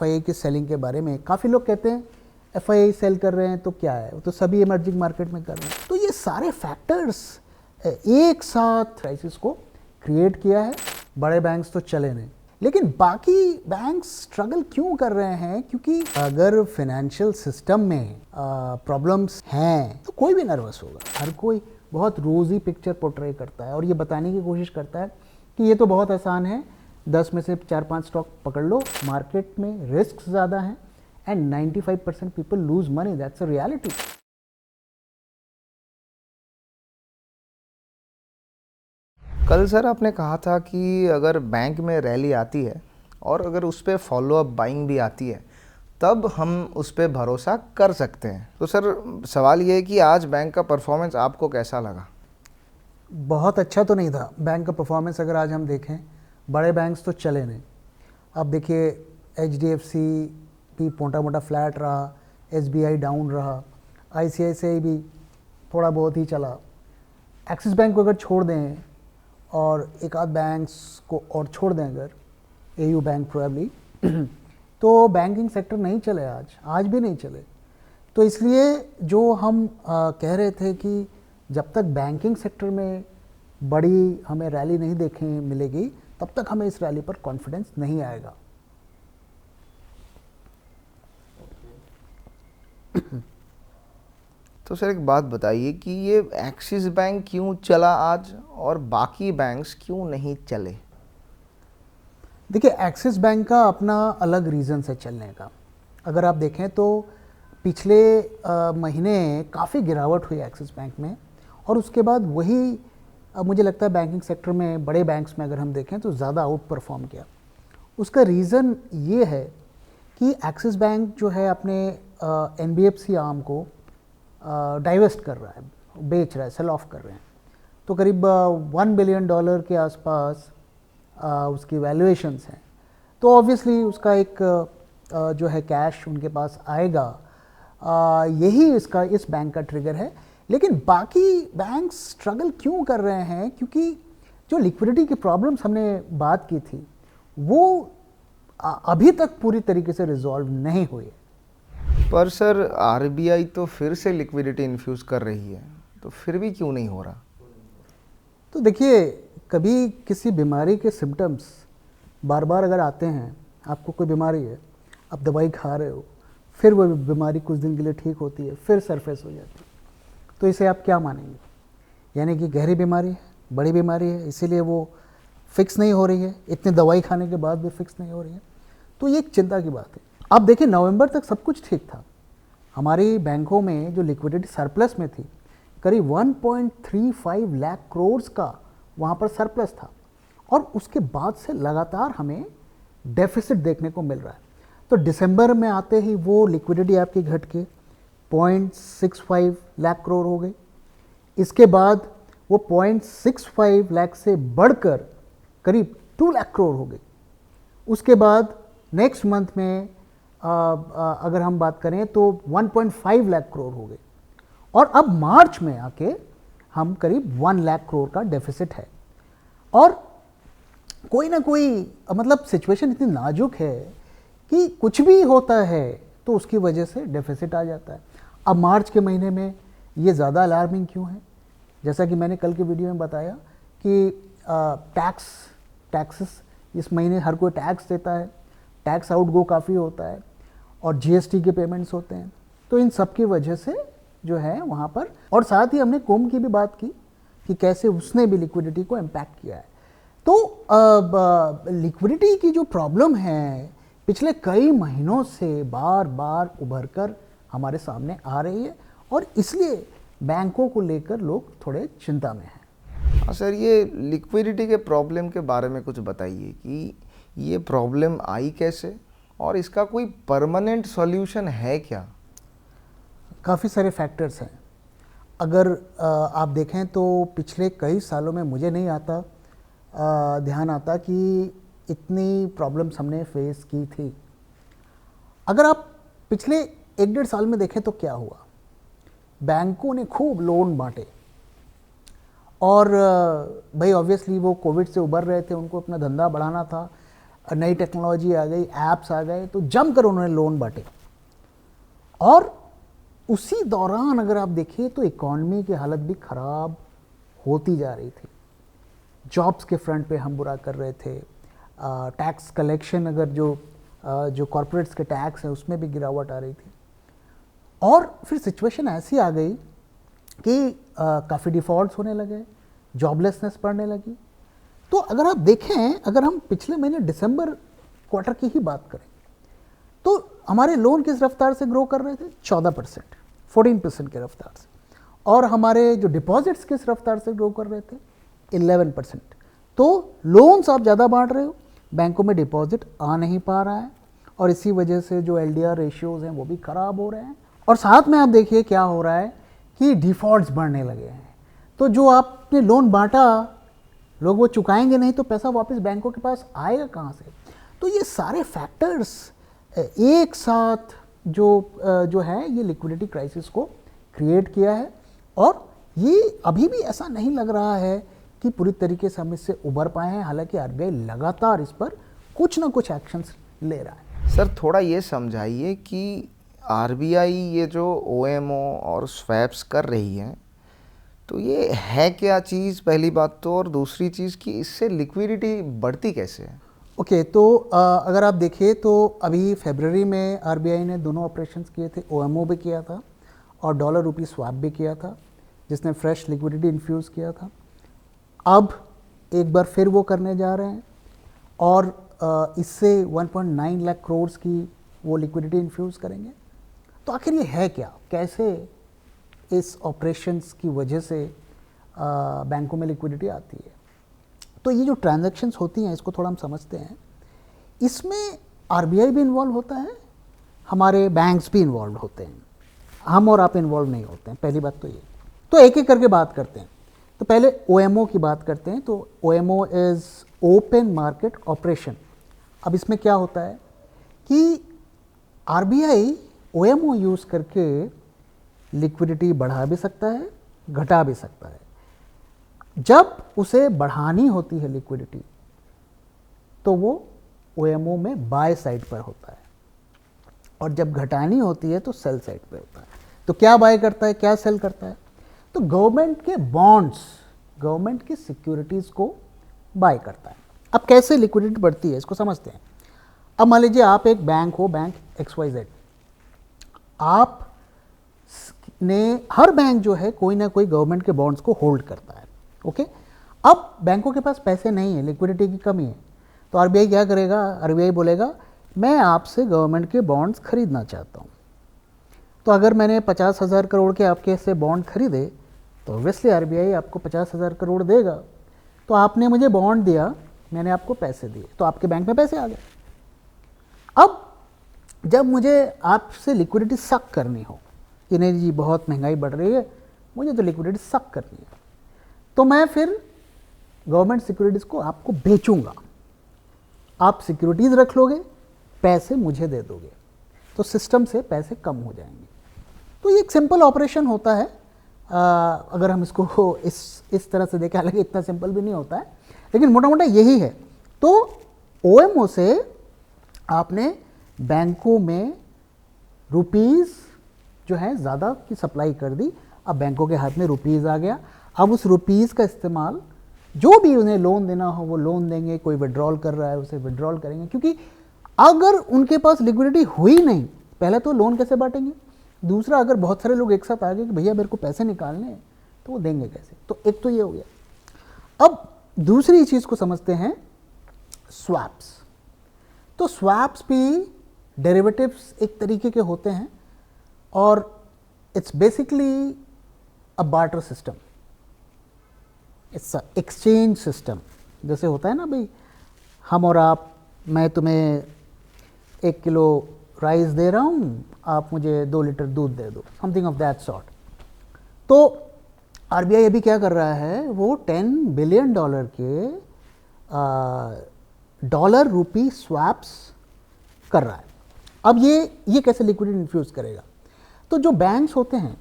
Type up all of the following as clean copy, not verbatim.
FII की selling के बारे में। काफ़ी लोग कहते हैं FII सेल कर रहे हैं तो क्या है, वो तो सभी इमर्जिंग मार्केट में कर रहे हैं। तो ये सारे फैक्टर्स एक साथ क्राइसिस को क्रिएट किया है। बड़े बैंक्स तो चले नहीं, लेकिन बाकी बैंक्स स्ट्रगल क्यों कर रहे हैं? क्योंकि अगर फाइनेंशियल सिस्टम में प्रॉब्लम्स हैं तो कोई भी नर्वस होगा। हर कोई बहुत रोज़ी पिक्चर पोर्ट्रे करता है और ये बताने की कोशिश करता है कि ये तो बहुत आसान है, 10 में से 4-5 स्टॉक पकड़ लो, मार्केट में रिस्क ज़्यादा हैं and 95% people lose money, that's a reality. कल सर आपने कहा था कि अगर बैंक में रैली आती है और अगर उस पर फॉलोअप बाइंग भी आती है तब हम उस पर भरोसा कर सकते हैं। तो सर सवाल ये है कि आज बैंक का परफॉर्मेंस आपको कैसा लगा? बहुत अच्छा तो नहीं था बैंक का परफॉर्मेंस। अगर आज हम देखें, बड़े बैंक्स तो चले नहीं। अब देखिए HDFC भी मोटा मोटा फ्लैट रहा, SBI डाउन रहा, ICICI भी थोड़ा बहुत ही चला। एक्सिस बैंक को अगर छोड़ दें और एक आध बैंक्स को और छोड़ दें, अगर AU बैंक प्रोबेबली तो बैंकिंग सेक्टर नहीं चले, आज भी नहीं चले। तो इसलिए जो हम कह रहे थे कि जब तक बैंकिंग सेक्टर में बड़ी हमें रैली नहीं देखने मिलेगी तब तक हमें इस रैली पर कॉन्फिडेंस नहीं आएगा। तो सर एक बात बताइए कि ये एक्सिस बैंक क्यों चला आज और बाकी बैंक्स क्यों नहीं चले? देखिए, एक्सिस बैंक का अपना अलग रीज़न है चलने का। अगर आप देखें तो पिछले महीने काफ़ी गिरावट हुई एक्सिस बैंक में, और उसके बाद वही मुझे लगता है बैंकिंग सेक्टर में बड़े बैंक्स में अगर हम देखें तो ज़्यादा आउट परफॉर्म किया। उसका रीज़न ये है कि एक्सिस बैंक जो है अपने NBFC आर्म को डाइवेस्ट कर रहा है, बेच रहा है, सेल ऑफ कर रहे हैं। तो करीब $1 बिलियन के आसपास उसकी वैल्यूएशंस हैं। तो ऑब्वियसली उसका एक जो है कैश उनके पास आएगा, यही इसका इस बैंक का ट्रिगर है। लेकिन बाकी बैंक्स स्ट्रगल क्यों कर रहे हैं? क्योंकि जो लिक्विडिटी की प्रॉब्लम्स हमने बात की थी वो अभी तक पूरी तरीके से रिजॉल्व नहीं हुई है। पर सर RBI तो फिर से लिक्विडिटी इन्फ्यूज़ कर रही है, तो फिर भी क्यों नहीं हो रहा? तो देखिए, कभी किसी बीमारी के सिम्टम्स बार बार अगर आते हैं, आपको कोई बीमारी है, आप दवाई खा रहे हो, फिर वो बीमारी कुछ दिन के लिए ठीक होती है, फिर सरफेस हो जाती है, तो इसे आप क्या मानेंगे? यानी कि गहरी बीमारी है, बड़ी बीमारी है, इसीलिए वो फिक्स नहीं हो रही है, इतनी दवाई खाने के बाद भी फिक्स नहीं हो रही है। तो ये एक चिंता की बात है। अब देखिए, नवंबर तक सब कुछ ठीक था। हमारी बैंकों में जो लिक्विडिटी सरप्लस में थी, करीब 1.35 लाख करोड़ का वहाँ पर सरप्लस था, और उसके बाद से लगातार हमें डेफिसिट देखने को मिल रहा है। तो दिसंबर में आते ही वो लिक्विडिटी आपकी घट के 0.65 लाख करोड़ हो गई। इसके बाद वो 0.65 लाख से बढ़कर करीब 2 लाख करोड़ हो गई। उसके बाद नेक्स्ट मंथ में अगर हम बात करें तो 1.5 लाख करोड़ हो गई, और अब मार्च में आके हम करीब 1 लाख करोड़ का डेफिसिट है। और कोई ना कोई मतलब सिचुएशन इतनी नाजुक है कि कुछ भी होता है तो उसकी वजह से डेफिसिट आ जाता है। अब मार्च के महीने में ये ज़्यादा अलार्मिंग क्यों है? जैसा कि मैंने कल के वीडियो में बताया कि टैक्सेस इस महीने हर कोई टैक्स देता है, टैक्स आउट गो काफ़ी होता है, और GST के पेमेंट्स होते हैं। तो इन सब की वजह से जो है वहाँ पर, और साथ ही हमने कोम की भी बात की कि कैसे उसने भी लिक्विडिटी को इम्पैक्ट किया है। तो लिक्विडिटी की जो प्रॉब्लम है पिछले कई महीनों से बार बार उभर कर हमारे सामने आ रही है, और इसलिए बैंकों को लेकर लोग थोड़े चिंता में हैं। हाँ सर, ये लिक्विडिटी के प्रॉब्लम के बारे में कुछ बताइए कि ये प्रॉब्लम आई कैसे और इसका कोई परमानेंट सॉल्यूशन है क्या? काफ़ी सारे फैक्टर्स हैं। अगर आप देखें तो पिछले कई सालों में मुझे नहीं आता ध्यान आता कि इतनी प्रॉब्लम्स हमने फेस की थी। अगर आप पिछले 1-1.5 साल में देखें तो क्या हुआ, बैंकों ने खूब लोन बांटे, और भाई ऑब्वियसली वो कोविड से उबर रहे थे, उनको अपना धंधा बढ़ाना था, नई टेक्नोलॉजी आ गई, ऐप्स आ गए, तो जमकर उन्होंने लोन बांटे। और उसी दौरान अगर आप देखिए तो इकॉनमी की हालत भी खराब होती जा रही थी। जॉब्स के फ्रंट पे हम बुरा कर रहे थे, टैक्स कलेक्शन, अगर जो कॉर्पोरेट्स के टैक्स हैं उसमें भी गिरावट आ रही थी। और फिर सिचुएशन ऐसी आ गई कि काफ़ी डिफ़ॉल्ट्स होने लगे, जॉबलेसनेस बढ़ने लगी। तो अगर आप देखें, अगर हम पिछले महीने दिसंबर क्वार्टर की ही बात करें तो हमारे लोन किस रफ्तार से ग्रो कर रहे थे? 14%, 14% के रफ्तार से। और हमारे जो डिपॉजिट्स किस रफ्तार से ग्रो कर रहे थे? 11%। तो लोन्स आप ज़्यादा बांट रहे हो, बैंकों में डिपॉजिट आ नहीं पा रहा है, और इसी वजह से जो LDR रेशियोज़ हैं वो भी ख़राब हो रहे हैं। और साथ में आप देखिए क्या हो रहा है कि डिफ़ॉल्ट्स बढ़ने लगे हैं। तो जो आपने लोन बांटा, लोग वो चुकाएंगे नहीं तो पैसा वापस बैंकों के पास आएगा कहाँ से? तो ये सारे फैक्टर्स एक साथ जो है ये लिक्विडिटी क्राइसिस को क्रिएट किया है। और ये अभी भी ऐसा नहीं लग रहा है कि पूरी तरीके से हम इससे उबर पाए हैं, हालांकि RBI लगातार इस पर कुछ ना कुछ एक्शंस ले रहा है। सर थोड़ा ये समझाइए कि RBI ये जो OMO और स्वैप्स कर रही है, तो ये है क्या चीज़, पहली बात तो, और दूसरी चीज़ कि इससे लिक्विडिटी बढ़ती कैसे है? ओके, तो अगर आप देखिए तो अभी फरवरी में RBI ने दोनों ऑपरेशंस किए थे, OMO भी किया था और डॉलर रुपी स्वैप भी किया था, जिसने फ्रेश लिक्विडिटी इन्फ्यूज़ किया था। अब एक बार फिर वो करने जा रहे हैं और इससे 1.9 लाख करोड़ की वो लिक्विडिटी इन्फ्यूज़ करेंगे। तो आखिर ये है क्या, कैसे इस ऑपरेशंस की वजह से बैंकों में लिक्विडिटी आती है? तो ये जो ट्रांजैक्शंस होती हैं इसको थोड़ा हम समझते हैं। इसमें RBI भी इन्वॉल्व होता है, हमारे बैंक्स भी इन्वॉल्व होते हैं, हम और आप इन्वॉल्व नहीं होते हैं, पहली बात तो ये। तो एक एक करके बात करते हैं। तो पहले OMO की बात करते हैं। तो OMO is open market operation. अब इसमें क्या होता है कि RBI OMO यूज़ करके लिक्विडिटी बढ़ा भी सकता है, घटा भी सकता है। जब उसे बढ़ानी होती है लिक्विडिटी तो वो OMO में बाय साइड पर होता है, और जब घटानी होती है तो सेल साइड पे होता है। तो क्या बाय करता है, क्या सेल करता है? तो गवर्नमेंट के बॉन्ड्स, गवर्नमेंट की सिक्योरिटीज़ को बाय करता है। अब कैसे लिक्विडिटी बढ़ती है इसको समझते हैं। अब मान लीजिए आप एक बैंक हो, बैंक XYZ। आप ने, हर बैंक जो है कोई ना कोई गवर्नमेंट के बॉन्ड्स को होल्ड करता है। ओके, अब बैंकों के पास पैसे नहीं है, लिक्विडिटी की कमी है, तो RBI क्या करेगा? RBI बोलेगा मैं आपसे गवर्नमेंट के बॉन्ड्स खरीदना चाहता हूँ। तो अगर मैंने 50,000 करोड़ के आपके से बॉन्ड खरीदे तो ऑब्वियसली RBI आपको 50,000 करोड़ देगा। तो आपने मुझे बॉन्ड दिया, मैंने आपको पैसे दिए, तो आपके बैंक में पैसे आ गए। अब जब मुझे आपसे लिक्विडिटी सक करनी हो कि नहीं जी बहुत महंगाई बढ़ रही है, मुझे तो लिक्विडिटी सक करनी है, तो मैं फिर गवर्नमेंट सिक्योरिटीज़ को आपको बेचूंगा। आप सिक्योरिटीज़ रख लोगे, पैसे मुझे दे दोगे, तो सिस्टम से पैसे कम हो जाएंगे। तो ये एक सिंपल ऑपरेशन होता है। अगर हम इसको इस तरह से देखें, हालांकि इतना सिंपल भी नहीं होता है, लेकिन मोटा मोटा यही है। तो OMO से आपने बैंकों में रुपीज़ जो है ज़्यादा की सप्लाई कर दी, अब बैंकों के हाथ में रुपीज़ आ गया। अब उस रुपीज़ का इस्तेमाल जो भी उन्हें लोन देना हो वो लोन देंगे, कोई विड्रॉल कर रहा है उसे विड्रॉल करेंगे, क्योंकि अगर उनके पास लिक्विडिटी हुई नहीं, पहले तो लोन कैसे बांटेंगे, दूसरा अगर बहुत सारे लोग एक साथ आ गए कि भैया मेरे को पैसे निकालने हैं, तो वो देंगे कैसे? तो एक तो ये हो गया। अब दूसरी चीज़ को समझते हैं, स्वैप्स। तो स्वैप्स भी डेरिवेटिव्स एक तरीके के होते हैं और it's basically a barter system, it's a exchange system. जैसे होता है ना भाई, हम और आप, मैं तुम्हें 1 किलो राइस दे रहा हूँ, आप मुझे 2 लीटर दूध दे दो, समथिंग ऑफ दैट सॉर्ट। तो RBI अभी क्या कर रहा है, वो $10 बिलियन के डॉलर रूपी स्वैप्स कर रहा है। अब ये कैसे लिक्विडिटी इन्फ्यूज़ करेगा? तो जो बैंक्स होते हैं,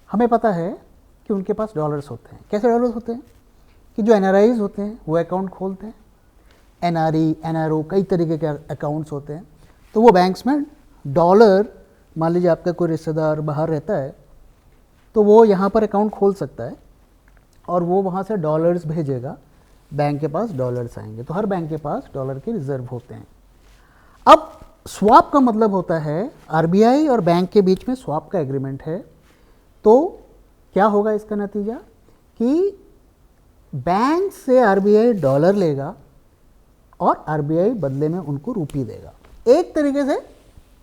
हमें पता है कि उनके पास डॉलर्स होते हैं। कैसे डॉलर्स होते हैं? कि जो NRIs होते हैं वो अकाउंट खोलते हैं, NRE, NRO, कई तरीके के अकाउंट्स होते हैं। तो वो बैंक्स में डॉलर, मान लीजिए आपका कोई रिश्तेदार बाहर रहता है तो वो यहाँ पर अकाउंट खोल सकता है और वो वहाँ से डॉलर्स भेजेगा, बैंक के पास डॉलर्स आएंगे। तो हर बैंक के पास डॉलर के रिजर्व होते हैं। अब स्वैप का मतलब होता है RBI और बैंक के बीच में स्वैप का एग्रीमेंट है। तो क्या होगा इसका नतीजा कि बैंक से RBI डॉलर लेगा और RBI बदले में उनको रुपी देगा। एक तरीके से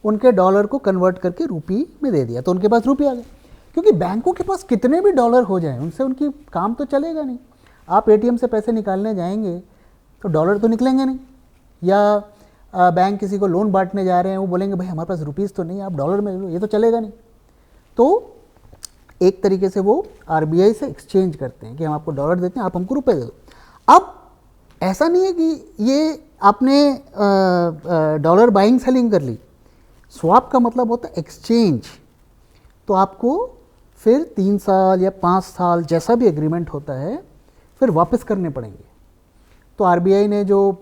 उनके डॉलर को कन्वर्ट करके रुपी में दे दिया, तो उनके पास रुपये आ गए। क्योंकि बैंकों के पास कितने भी डॉलर हो जाएं, उनसे उनकी काम तो चलेगा नहीं। आप ATM से पैसे निकालने जाएंगे तो डॉलर तो निकलेंगे नहीं, या बैंक किसी को लोन बांटने जा रहे हैं, वो बोलेंगे भाई हमारे पास रुपीज़ तो नहीं, आप डॉलर में लो, ये तो चलेगा नहीं। तो एक तरीके से वो RBI से एक्सचेंज करते हैं कि हम आपको डॉलर देते हैं, आप हमको रुपए दे दो। अब ऐसा नहीं है कि ये आपने डॉलर बाइंग सेलिंग कर ली। स्वैप का मतलब होता है एक्सचेंज। तो आपको फिर 3 साल या 5 साल जैसा भी एग्रीमेंट होता है फिर वापस करने पड़ेंगे। तो RBI ने जो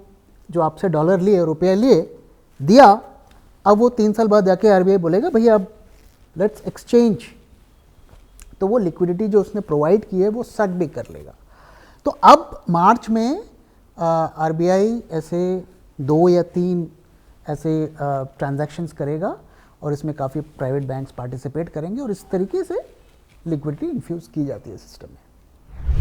आपसे डॉलर लिए, रुपया लिए, दिया, अब वो 3 साल बाद जाके RBI बोलेगा भैया अब लेट्स एक्सचेंज। तो वो लिक्विडिटी जो उसने प्रोवाइड की है वो सक भी कर लेगा। तो अब मार्च में RBI ऐसे 2 या 3 ऐसे ट्रांजैक्शंस करेगा और इसमें काफ़ी प्राइवेट बैंक्स पार्टिसिपेट करेंगे और इस तरीके से लिक्विडिटी इन्फ्यूज़ की जाती है सिस्टम में।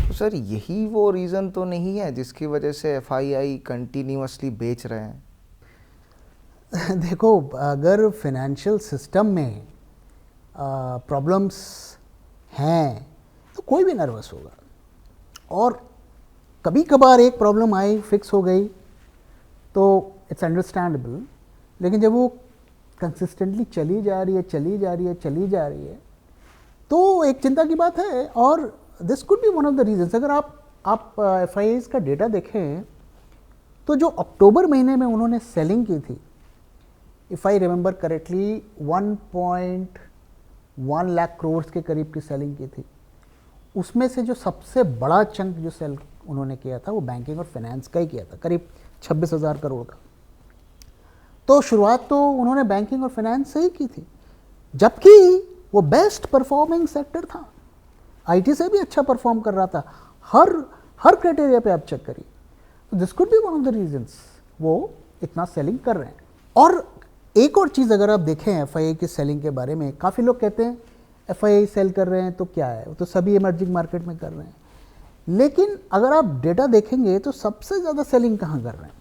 तो सर यही वो रीज़न तो नहीं है जिसकी वजह से FII कंटिन्यूअसली बेच रहे हैं? देखो, अगर फिनेंशियल सिस्टम में प्रॉब्लम्स हैं तो कोई भी नर्वस होगा, और कभी कभार एक प्रॉब्लम आई, फिक्स हो गई तो इट्स अंडरस्टैंडेबल। लेकिन जब वो कंसिस्टेंटली चली जा रही है तो एक चिंता की बात है। और this could be one of the reasons. अगर आप FIIs का डेटा देखें तो जो अक्टूबर महीने में उन्होंने सेलिंग की थी, if I remember correctly 1.1 lakh crore के करीब की सेलिंग की थी। उसमें से जो सबसे बड़ा चंक जो सेल उन्होंने किया था वो बैंकिंग और फाइनेंस का ही किया था, करीब 26,000 करोड़ का। तो शुरुआत तो उन्होंने बैंकिंग और फाइनेंस से ही की थी, जबकि वो बेस्ट परफॉर्मिंग सेक्टर था, IT से भी अच्छा परफॉर्म कर रहा था। हर क्राइटेरिया पे आप चेक करिए। तो this could be one of the reasons वो इतना सेलिंग कर रहे हैं। और एक और चीज़ अगर आप देखें FII की सेलिंग के बारे में, काफ़ी लोग कहते हैं FII सेल कर रहे हैं तो क्या है, वो तो सभी इमर्जिंग मार्केट में कर रहे हैं। लेकिन अगर आप डेटा देखेंगे तो सबसे ज़्यादा सेलिंग कहाँ कर रहे हैं?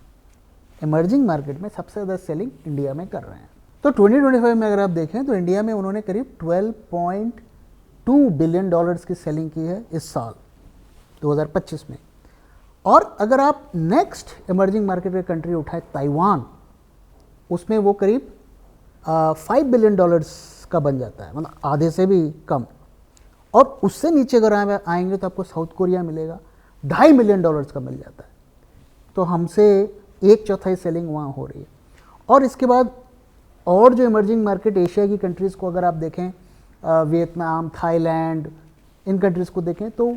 इमर्जिंग मार्केट में सबसे ज़्यादा सेलिंग इंडिया में कर रहे हैं। तो 2025 में अगर आप देखें तो इंडिया में उन्होंने करीब 12.2 बिलियन डॉलर्स की सेलिंग की है इस साल 2025 में। और अगर आप नेक्स्ट इमर्जिंग मार्केट की कंट्री उठाए ताइवान, उसमें वो करीब 5 बिलियन डॉलर्स का बन जाता है, मतलब आधे से भी कम। और उससे नीचे अगर आएंगे तो आपको साउथ कोरिया मिलेगा, 2.5 मिलियन डॉलर्स का मिल जाता है। तो हमसे 1/4 सेलिंग वहाँ हो रही है। और इसके बाद और जो इमर्जिंग मार्केट एशिया की कंट्रीज़ को अगर आप देखें, वियतनाम, थाईलैंड, इन कंट्रीज़ को देखें तो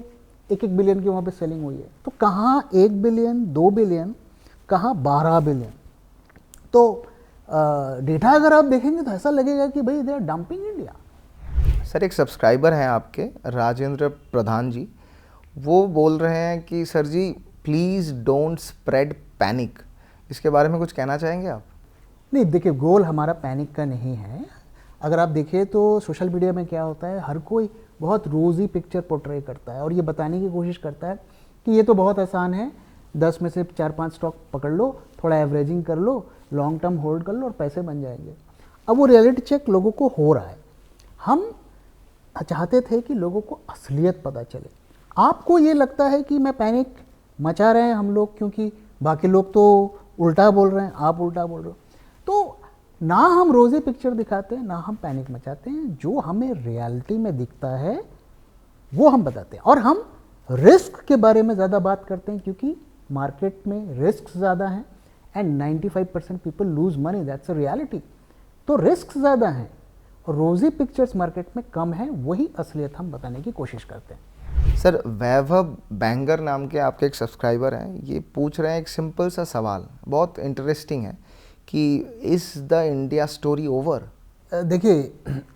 1-1 बिलियन की वहाँ पे सेलिंग हुई है। तो कहाँ 1 बिलियन, 2 बिलियन, कहाँ 12 बिलियन। तो डेटा अगर आप देखेंगे तो ऐसा लगेगा कि भाई they are dumping India. Sir एक सब्सक्राइबर हैं आपके, राजेंद्र प्रधान जी, वो बोल रहे हैं कि sir ji please don't spread panic. इसके बारे में कुछ कहना चाहेंगे आप? नहीं, देखिए, गोल हमारा पैनिक का नहीं है। अगर आप देखिए तो सोशल मीडिया में क्या होता है, हर कोई बहुत रोज़ी पिक्चर पोर्ट्रे करता है और ये बताने की कोशिश करता है कि ये तो बहुत आसान है, 10 में से 4-5 स्टॉक पकड़ लो, थोड़ा एवरेजिंग कर लो, लॉन्ग टर्म होल्ड कर लो और पैसे बन जाएंगे। अब वो रियलिटी चेक लोगों को हो रहा है। हम चाहते थे कि लोगों को असलियत पता चले। आपको ये लगता है कि मैं पैनिक मचा रहे हैं हम लोग क्योंकि बाकी लोग तो उल्टा बोल रहे हैं, आप उल्टा बोल रहे हो। तो ना हम रोज़ी पिक्चर दिखाते हैं, ना हम पैनिक मचाते हैं। जो हमें रियलिटी में दिखता है वो हम बताते हैं। और हम रिस्क के बारे में ज़्यादा बात करते हैं क्योंकि मार्केट में रिस्क ज़्यादा हैं and 95% people lose money, that's a reality. तो रिस्क ज़्यादा हैं और रोज़ी पिक्चर्स मार्केट में कम है, वही असलियत हम बताने की कोशिश करते हैं। सर वैभव बैंगर नाम के आपके एक सब्सक्राइबर हैं, ये पूछ रहे हैं एक सिंपल सा सवाल, बहुत इंटरेस्टिंग है कि is the India story over? देखिए,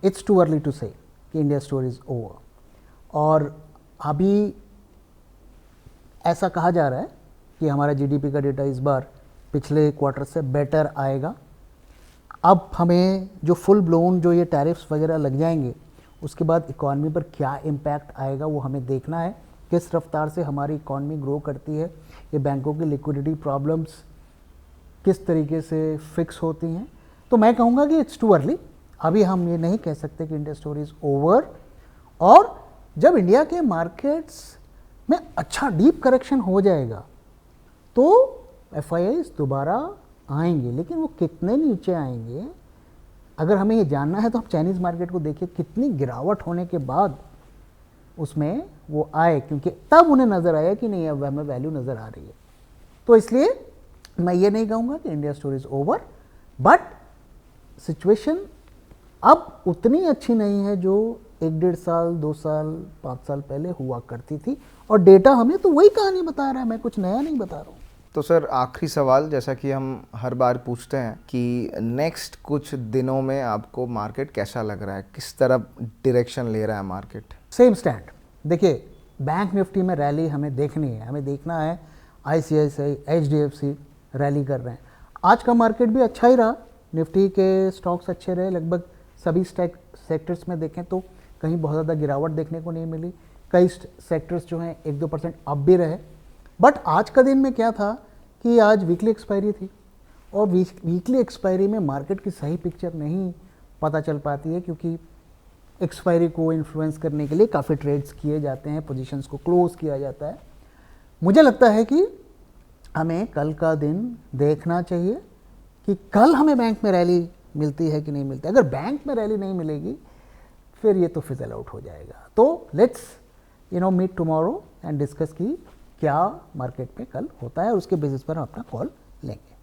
इट्स टू अर्ली टू से कि इंडिया स्टोरी इज़ ओवर, और अभी ऐसा कहा जा रहा है कि हमारा जीडीपी का डेटा इस बार पिछले क्वार्टर से बेटर आएगा। अब हमें जो फुल ब्लोन जो ये टैरिफ्स वगैरह लग जाएंगे, उसके बाद इकॉनमी पर क्या इम्पैक्ट आएगा वो हमें देखना है, किस रफ्तार से हमारी इकॉनमी ग्रो करती है, ये बैंकों की लिक्विडिटी प्रॉब्लम्स किस तरीके से फिक्स होती हैं। तो मैं कहूँगा कि इट्स टू अर्ली, अभी हम ये नहीं कह सकते कि इंडिया स्टोरी इज़ ओवर। और जब इंडिया के मार्केट्स में अच्छा डीप करेक्शन हो जाएगा तो एफआईआईज दोबारा आएंगे, लेकिन वो कितने नीचे आएंगे अगर हमें ये जानना है तो हम चाइनीज़ मार्केट को देखिए, कितनी गिरावट होने के बाद उसमें वो आए, क्योंकि तब उन्हें नज़र आया कि नहीं अब हमें वैल्यू नज़र आ रही है। तो इसलिए मैं ये नहीं कहूँगा कि India story is over, but situation अब उतनी अच्छी नहीं है जो 1-1.5 साल 2 साल 5 साल पहले हुआ करती थी, और डेटा हमें तो वही कहानी बता रहा है, मैं कुछ नया नहीं बता रहा हूँ। तो सर आखिरी सवाल, जैसा कि हम हर बार पूछते हैं कि नेक्स्ट कुछ दिनों में आपको मार्केट कैसा लग रहा है, किस तरफ डायरेक्शन ले रहा है मार्केट? Same stand. देखिए, बैंक निफ्टी में रैली हमें देखनी है, हमें देखना है आईसीआईसीआई एचडीएफसी रैली कर रहे हैं। आज का मार्केट भी अच्छा ही रहा, निफ्टी के स्टॉक्स अच्छे रहे, लगभग सभी सेक्टर्स में देखें तो कहीं बहुत ज़्यादा गिरावट देखने को नहीं मिली, कई सेक्टर्स जो हैं 1-2% अप भी रहे। बट आज का दिन में क्या था कि आज वीकली एक्सपायरी थी, और वीकली एक्सपायरी में मार्केट की सही पिक्चर नहीं पता चल पाती है, क्योंकि एक्सपायरी को इन्फ्लुएंस करने के लिए काफ़ी ट्रेड्स किए जाते हैं, पोजीशंस को क्लोज किया जाता है। मुझे लगता है कि हमें कल का दिन देखना चाहिए कि कल हमें बैंक में रैली मिलती है कि नहीं मिलती। अगर बैंक में रैली नहीं मिलेगी फिर ये तो फिजल आउट हो जाएगा। तो let's meet tomorrow and discuss की क्या मार्केट में कल होता है, और उसके बेसिस पर हम अपना कॉल लेंगे।